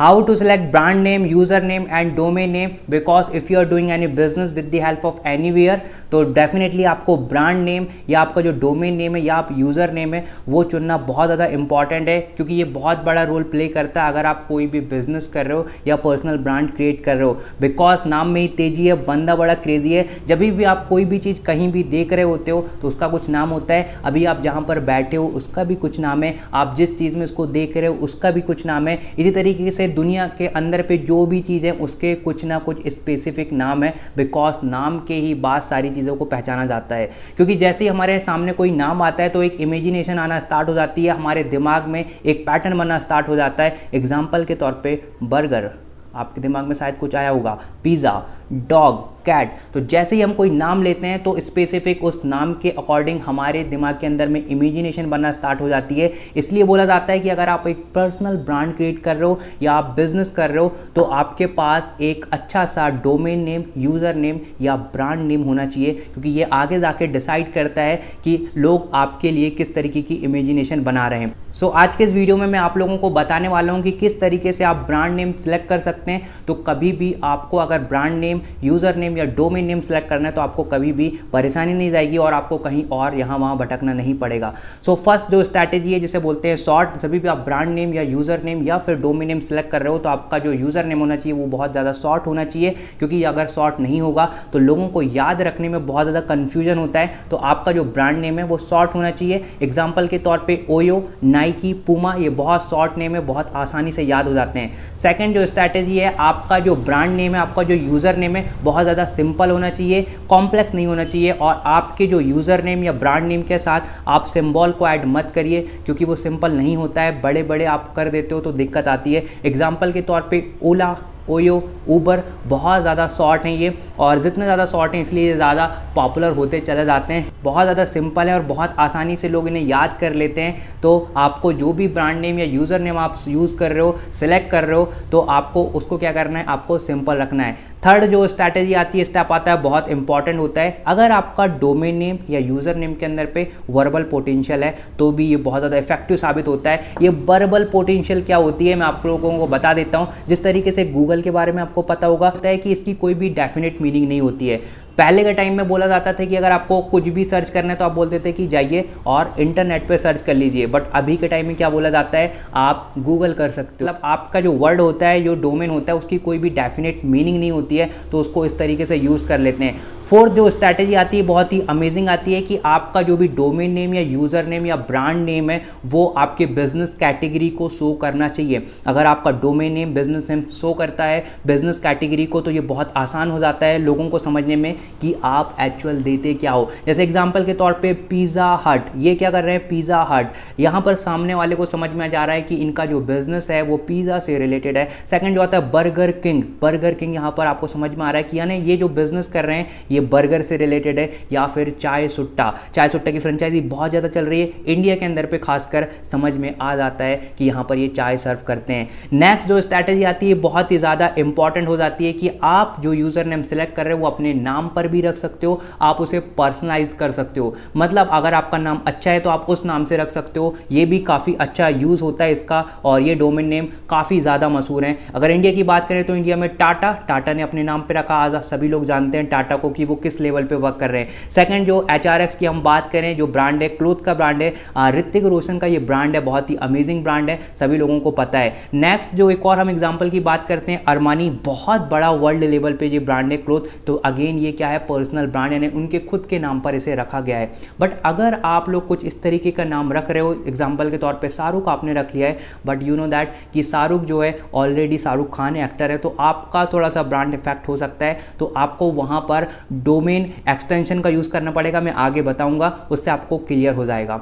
how to select brand name, username and domain name, because if you are doing any business with the help of anywhere तो definitely आपको brand name या आपका जो domain name है या आप user name है वो चुनना बहुत ज़्यादा इंपॉर्टेंट है, क्योंकि ये बहुत बड़ा रोल प्ले करता है अगर आप कोई भी बिजनेस कर रहे हो या पर्सनल ब्रांड क्रिएट कर रहे हो। बिकॉज नाम में ही तेजी है, बंदा बड़ा क्रेजी है। जब भी आप कोई भी चीज़ कहीं भी देख रहे होते हो तो उसका कुछ नाम होता है। अभी आप जहाँ पर बैठे हो उसका भी कुछ नाम है, आप जिस चीज़ में उसको देख रहे हो उसका भी कुछ नाम है। इसी तरीके से दुनिया के अंदर पे जो भी चीज़ है उसके कुछ ना कुछ स्पेसिफिक नाम है। बिकॉज नाम के ही बाद सारी चीज़ों को पहचाना जाता है, क्योंकि जैसे ही हमारे सामने कोई नाम आता है तो एक इमेजिनेशन आना स्टार्ट हो जाती है, हमारे दिमाग में एक पैटर्न बनना स्टार्ट हो जाता है। एग्जाम्पल के तौर पे बर्गर, आपके दिमाग में शायद कुछ आया होगा, पिज़्ज़ा, डॉग, कैट। तो जैसे ही हम कोई नाम लेते हैं तो स्पेसिफिक उस नाम के अकॉर्डिंग हमारे दिमाग के अंदर में इमेजिनेशन बनना स्टार्ट हो जाती है। इसलिए बोला जाता है कि अगर आप एक पर्सनल ब्रांड क्रिएट कर रहे हो या आप बिजनेस कर रहे हो तो आपके पास एक अच्छा सा डोमेन नेम, यूज़र नेम या ब्रांड नेम होना चाहिए, क्योंकि ये आगे जाके डिसाइड करता है कि लोग आपके लिए किस तरीके की इमेजिनेशन बना रहे हैं। सो आज के इस वीडियो में मैं आप लोगों को बताने वाला हूँ कि किस तरीके से आप ब्रांड नेम सेलेक्ट कर सकते हैं। तो कभी भी आपको अगर ब्रांड नेम, यूज़र नेम या डोमेन नेम सेलेक्ट करना है तो आपको कभी भी परेशानी नहीं जाएगी और आपको कहीं और यहाँ वहाँ भटकना नहीं पड़ेगा। सो फर्स्ट जो स्ट्रैटेजी है जिसे बोलते हैं शॉर्ट, जब भी आप ब्रांड नेम या यूज़र नेम या फिर डोमेन नेम सेलेक्ट कर रहे हो तो आपका जो यूज़र नेम होना चाहिए वो बहुत ज़्यादा शॉर्ट होना चाहिए, क्योंकि अगर शॉर्ट नहीं होगा तो लोगों को याद रखने में बहुत ज़्यादा कन्फ्यूजन होता है। तो आपका जो ब्रांड नेम है वो शॉर्ट होना चाहिए। एग्जाम्पल के तौर पर ओयो, नाइकी, पूमा, ये बहुत शॉर्ट नेम है, बहुत आसानी से याद हो जाते हैं। सेकंड जो स्ट्रैटेजी है, आपका जो ब्रांड नेम है, आपका जो यूज़र नेम है बहुत ज़्यादा सिंपल होना चाहिए, कॉम्प्लेक्स नहीं होना चाहिए। और आपके जो यूज़र नेम या ब्रांड नेम के साथ आप सिंबल को ऐड मत करिए, क्योंकि वो सिंपल नहीं होता है। बड़े बड़े आप कर देते हो तो दिक्कत आती है। एग्जाम्पल के तौर पे ओला, ओयो, ऊबर बहुत ज़्यादा शॉर्ट हैं ये, और जितने ज़्यादा शॉर्ट हैं इसलिए ज़्यादा पॉपुलर होते चले जाते हैं। बहुत ज़्यादा सिंपल है और बहुत आसानी से लोग इन्हें याद कर लेते हैं। तो आपको जो भी ब्रांड नेम या यूज़र नेम आप यूज़ कर रहे हो, सिलेक्ट कर रहे हो, तो आपको उसको क्या करना है, आपको सिंपल रखना है। थर्ड जो स्ट्रैटेजी आती है, स्टेप आता है, बहुत इंपॉर्टेंट होता है। अगर आपका डोमेन नेम या यूज़र नेम के अंदर पे वर्बल पोटेंशियल है तो भी ये बहुत ज़्यादा इफेक्टिव साबित होता है। ये वर्बल पोटेंशियल क्या होती है मैं आप लोगों को बता देता हूँ। जिस तरीके से गूगल के बारे में आपको पता होगा है कि इसकी कोई भी डेफिनेट मीनिंग नहीं होती है। पहले के टाइम में बोला जाता था कि अगर आपको कुछ भी सर्च करना है तो आप बोलते थे कि जाइए और इंटरनेट पे सर्च कर लीजिए, बट अभी के टाइम में क्या बोला जाता है, आप गूगल कर सकते हो। मतलब आपका जो वर्ड होता है, जो डोमेन होता है, उसकी कोई भी डेफिनेट मीनिंग नहीं होती है, तो उसको इस तरीके से यूज़ कर लेते हैं। फोर्थ जो स्ट्रैटेजी आती है बहुत ही अमेजिंग आती है कि आपका जो भी डोमेन नेम या यूज़र नेम या ब्रांड नेम है वो आपके बिजनेस कैटेगरी को शो करना चाहिए। अगर आपका domain name, business name show करता है बिजनेस कैटेगरी को तो ये बहुत आसान हो जाता है लोगों को समझने में कि आप एक्चुअल देते क्या हो। जैसे एग्जांपल के तौर पे पिज़्ज़ा हट, ये क्या कर रहे हैं, पिज़्ज़ा हट। यहाँ पर सामने वाले को समझ में आ जा रहा है कि इनका जो बिजनेस है वो पिज़्ज़ा से रिलेटेड है। सेकंड जो आता है बर्गर किंग, बर्गर किंग, यहाँ पर आपको समझ में आ रहा है कि यानी ये जो बिजनेस कर रहे हैं ये बर्गर से रिलेटेड है। या फिर चाय सुट्टा, चाय सुट्टा की फ्रेंचाइजी बहुत ज़्यादा चल रही है इंडिया के अंदर पे, खासकर समझ में आ जाता है कि यहाँ पर ये चाय सर्व करते हैं। नेक्स्ट जो स्ट्रैटेजी आती है बहुत ही ज़्यादा इंपॉर्टेंट हो जाती है कि आप जो यूज़र नेम सेलेक्ट कर रहे हो वो अपने नाम पर भी रख सकते हो, आप उसे पर्सनलाइज कर सकते हो। मतलब अगर आपका नाम अच्छा है तो आप उस नाम से रख सकते हो, ये भी काफ़ी अच्छा यूज़ होता है इसका, और ये डोमेन नेम काफ़ी ज़्यादा मशहूर हैं। अगर इंडिया की बात करें तो इंडिया में टाटा ने अपने नाम पर रखा। आज सभी लोग जानते हैं टाटा को कि वो किस लेवल पे वर्क कर रहे हैं। सेकंड जो HRX की हम बात करें, जो ब्रांड है, क्लोथ का ब्रांड है, ऋतिक रोशन का ये ब्रांड है, बहुत ही अमेजिंग ब्रांड है, सभी लोगों को पता है। नेक्स्ट जो एक और हम एग्जांपल की बात करते हैं, अरमानी, बहुत बड़ा वर्ल्ड लेवल पे ये ब्रांड है क्लोथ। तो अगेन ये क्या है, पर्सनल ब्रांड, यानी उनके खुद के नाम पर इसे रखा गया है। बट अगर आप लोग कुछ इस तरीके का नाम रख रहे हो, एग्जाम्पल के तौर पर शाहरुख आपने रख लिया है, बट यू नो दैट कि शाहरुख जो है ऑलरेडी शाहरुख खान एक्टर है, तो आपका थोड़ा सा ब्रांड इफेक्ट हो सकता है। तो आपको वहाँ पर डोमेन एक्सटेंशन का यूज़ करना पड़ेगा, मैं आगे बताऊंगा, उससे आपको क्लियर हो जाएगा।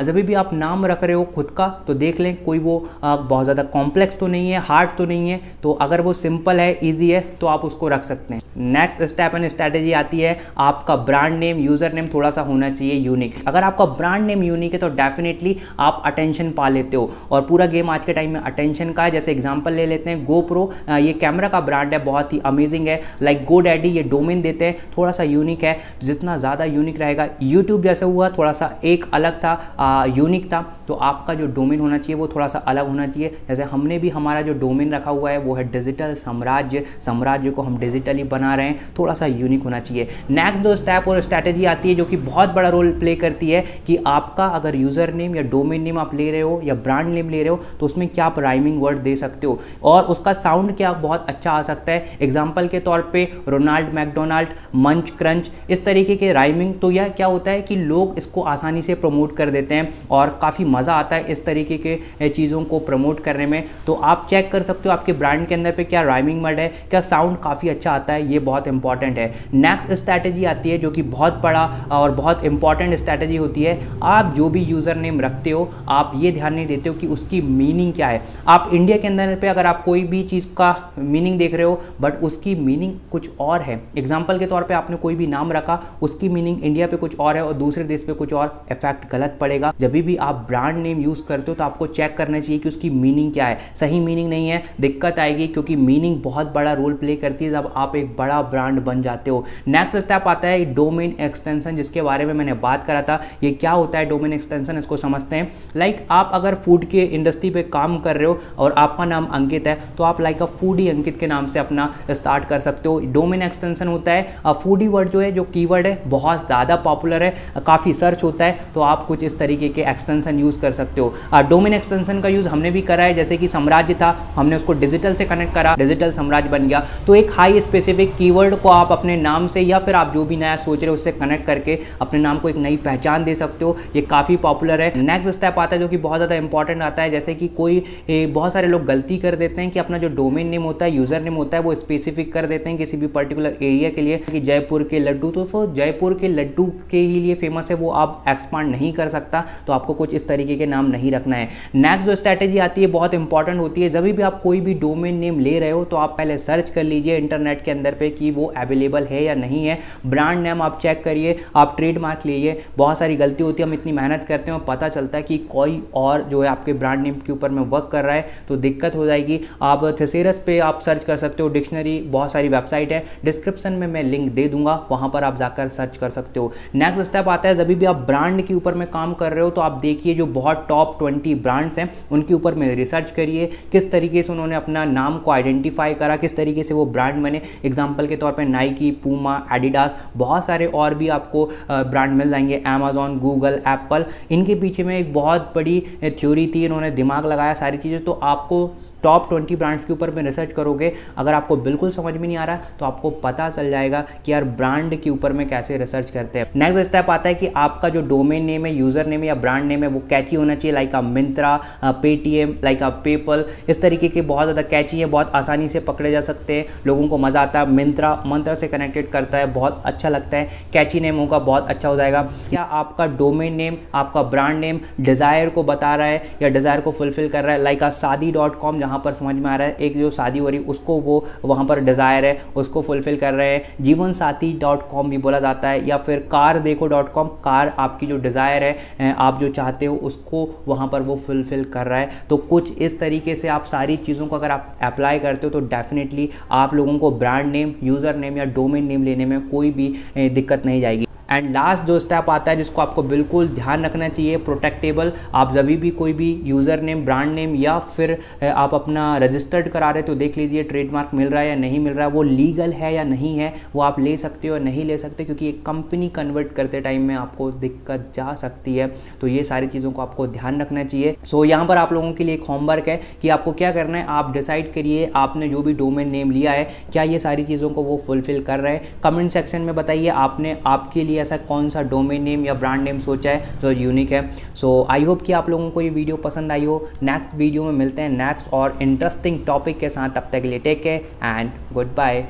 जब भी आप नाम रख रहे हो खुद का तो देख लें कोई वो बहुत ज़्यादा कॉम्प्लेक्स तो नहीं है, हार्ड तो नहीं है। तो अगर वो सिंपल है, ईजी है, तो आप उसको रख सकते हैं। नेक्स्ट स्टेप एंड स्ट्रैटेजी आती है आपका ब्रांड नेम, यूजर नेम थोड़ा सा होना चाहिए यूनिक। अगर आपका ब्रांड नेम यूनिक है तो डेफिनेटली आप अटेंशन पा लेते हो, और पूरा गेम आज के टाइम में अटेंशन का है। जैसे एग्जांपल ले लेते हैं GoPro, ये कैमरा का ब्रांड है, बहुत ही अमेजिंग है। लाइक GoDaddy ये डोमेन देते हैं, थोड़ा सा यूनिक है। जितना ज़्यादा यूनिक रहेगा, YouTube जैसे हुआ थोड़ा सा एक अलग था, यूनिक था, तो आपका जो डोमेन होना चाहिए वो थोड़ा सा अलग होना चाहिए। जैसे हमने भी हमारा जो डोमेन रखा हुआ है वो है डिजिटल साम्राज्य, साम्राज्य को हम डिजिटली बना रहे हैं, थोड़ा सा यूनिक होना चाहिए। नेक्स्ट दो स्टेप और स्ट्रैटेजी आती है जो कि बहुत बड़ा रोल प्ले करती है कि आपका अगर यूज़र नेम या डोमेन नेम आप ले रहे हो या ब्रांड नेम ले रहे हो तो उसमें क्या आप राइमिंग वर्ड दे सकते हो और उसका साउंड क्या बहुत अच्छा आ सकता है। एग्जाम्पल के तौर पे रोनाल्ड मैकडोनाल्ड, मंच क्रंच, इस तरीके के राइमिंग। तो यह क्या होता है कि लोग इसको आसानी से प्रमोट कर देते हैं और काफ़ी मज़ा आता है इस तरीके के चीज़ों को प्रमोट करने में। तो आप चेक कर सकते हो आपके ब्रांड के अंदर पे क्या राइमिंग वर्ड है, क्या साउंड काफ़ी अच्छा आता है, ये बहुत इंपॉर्टेंट है। नेक्स्ट स्ट्रैटेजी आती है जो कि बहुत बड़ा और बहुत इंपॉर्टेंट स्ट्रैटेजी होती है। आप जो भी यूज़र नेम रखते हो आप ये ध्यान नहीं देते हो कि उसकी मीनिंग क्या है। आप इंडिया के अंदर पे अगर आप कोई भी चीज़ का मीनिंग देख रहे हो बट उसकी मीनिंग कुछ और है, एग्जाम्पल के तौर पे आपने कोई भी नाम रखा, उसकी मीनिंग इंडिया पे कुछ और है और दूसरे देश पे कुछ और, इफेक्ट गलत पड़ेगा। जब भी आप ब्रांड नेम यूज़ करते हो तो आपको चेक करना चाहिए कि उसकी मीनिंग क्या है। सही मीनिंग नहीं है, दिक्कत आएगी, क्योंकि मीनिंग बहुत बड़ा रोल प्ले करती है जब आप एक बड़ा ब्रांड बन जाते हो। नेक्स्ट स्टेप आता है डोमेन एक्सटेंशन, जिसके बारे में मैंने बात करा था। ये क्या होता है डोमेन एक्सटेंशन, इसको समझते हैं। लाइक आप अगर फूड के इंडस्ट्री पे काम कर रहे हो और आपका नाम अंकित है तो आप लाइक अ फूडी अंकित के नाम से अपना स्टार्ट कर सकते हो। डोमेन एक्सटेंशन होता है फूडी वर्ड जो है, जो कीवर्ड है बहुत ज़्यादा पॉपुलर है, काफ़ी सर्च होता है, तो आप कुछ इस तरीके के एक्सटेंशन यूज़ कर सकते हो। डोमेन एक्सटेंशन का यूज़ हमने भी करा है, जैसे कि साम्राज्य था, हमने उसको डिजिटल से कनेक्ट करा, डिजिटल साम्राज्य बन गया। तो एक हाई स्पेसिफिक कीवर्ड को आप अपने नाम से या फिर आप जो भी नया सोच रहे हो उससे कनेक्ट करके अपने नाम को एक नई पहचान दे सकते हो। ये काफ़ी पॉपुलर है। नेक्स्ट स्टेप आता है जो कि बहुत ज़्यादा इंपॉर्टेंट आता है, जैसे कि बहुत सारे लोग गलती कर देते हैं कि अपना जो डोमेन नेम होता है, यूज़र नेम होता है, वो स्पेसिफिक कर देते हैं किसी भी पर्टिकुलर एरिया के लिए, कि जयपुर के लड्डू, तो जयपुर के लड्डू के ही लिए फेमस है, वो आप एक्सपांड नहीं कर सकता, तो आपको कुछ इस तरीके के नाम नहीं रखना है। नेक्स्ट जो स्ट्रैटेजी आती है बहुत इंपॉर्टेंट होती है। जब भी आप कोई भी डोमेन नेम ले रहे हो तो आप पहले सर्च कर लीजिए इंटरनेट के अंदर पे कि वो अवेलेबल है या नहीं है। ब्रांड नेम आप चेक करिए, आप ट्रेडमार्क लीजिए। बहुत सारी गलती होती है, हम इतनी मेहनत करते हैं और पता चलता है कि कोई और जो है आपके ब्रांड नेम के ऊपर में वर्क कर रहा है, तो दिक्कत हो जाएगी। आप थेसेरस पे आप सर्च कर सकते हो, डिक्शनरी, बहुत सारी वेबसाइट है, डिस्क्रिप्शन में मैं लिंक दे दूंगा, वहां पर आप जाकर सर्च कर सकते हो। नेक्स्ट स्टेप आता है जब भी आप ब्रांड के ऊपर में काम कर रहे हो तो आप देखिए जो बहुत टॉप 20 ब्रांड्स हैं उनके ऊपर में रिसर्च करिए, किस तरीके से उन्होंने अपना नाम को आइडेंटिफाई करा, किस तरीके से वो ब्रांड बने। एग्जाम्पल के तौर पे नाइकी, पूमा, एडिडास, बहुत सारे और भी आपको ब्रांड मिल जाएंगे, अमेजॉन, गूगल, एप्पल। इनके पीछे में एक बहुत बड़ी थ्योरी थी, इन्होंने दिमाग लगाया सारी चीज़ें। तो आपको टॉप 20 ब्रांड्स के ऊपर में रिसर्च करोगे, अगर आपको बिल्कुल समझ में नहीं आ रहा तो आपको पता चल जाएगा कि यार ब्रांड के ऊपर में कैसे रिसर्च करते हैं। नेक्स्ट स्टेप आता है कि आपका जो डोमेन नेम है, यूजर नेम है या ब्रांड नेम है वो कैची होना चाहिए, लाइक आप मिंत्रा, पेटीएम, लाइक आप पेपल, इस तरीके के बहुत ज़्यादा कैची है, बहुत आसानी से पकड़े जा सकते हैं, लोगों को मज़ा आता है। मिंत्रा मंत्र से कनेक्टेड करता है, बहुत अच्छा लगता है, कैची नेम होगा, बहुत अच्छा हो जाएगा। क्या आपका डोमेन नेम, आपका ब्रांड नेम डिज़ायर को बता रहा है या डिज़ायर को फुलफिल कर रहा है, लाइक शादी.com, जहाँ पर समझ में आ रहा है एक जो शादी हो रही उसको वो वहाँ पर डिज़ायर है उसको फुलफिल कर रहे हैं। जीवनसाथी.com भी बोला जाता है, या फिर car-देखो.com, कार आपकी जो डिज़ायर है, आप जो चाहते हो उसको वहाँ पर वो फुलफिल कर रहा है। तो कुछ इस तरीके से आप सारी चीज़ों को अगर आप अप्लाई करते हो तो डेफिनेटली आप लोगों को ब्रांड नेम, यूज़र नेम या डोमेन नेम लेने में कोई भी दिक्कत नहीं जाएगी। एंड लास्ट जो स्टेप आता है जिसको आपको बिल्कुल ध्यान रखना चाहिए, प्रोटेक्टेबल। आप जब भी कोई भी यूज़र नेम, ब्रांड नेम या फिर आप अपना रजिस्टर्ड करा रहे तो देख लीजिए ट्रेडमार्क मिल रहा है या नहीं मिल रहा है, वो लीगल है या नहीं है, वो आप ले सकते हो या नहीं ले सकते, क्योंकि एक कंपनी कन्वर्ट करते टाइम में आपको दिक्कत जा सकती है। तो ये सारी चीज़ों को आपको ध्यान रखना चाहिए। सो यहाँ पर आप लोगों के लिए एक होमवर्क है कि आपको क्या करना है, आप डिसाइड करिए आपने जो भी डोमेन नेम लिया है क्या ये सारी चीज़ों को वो फुलफिल कर रहे हैं। कमेंट सेक्शन में बताइए आपने आपके लिए ऐसा कौन सा डोमेन नेम या ब्रांड नेम सोचा है जो यूनिक है। सो आई होप कि आप लोगों को ये वीडियो पसंद आई हो। नेक्स्ट वीडियो में मिलते हैं नेक्स्ट और इंटरेस्टिंग टॉपिक के साथ, तब तक के लिए take care and good bye.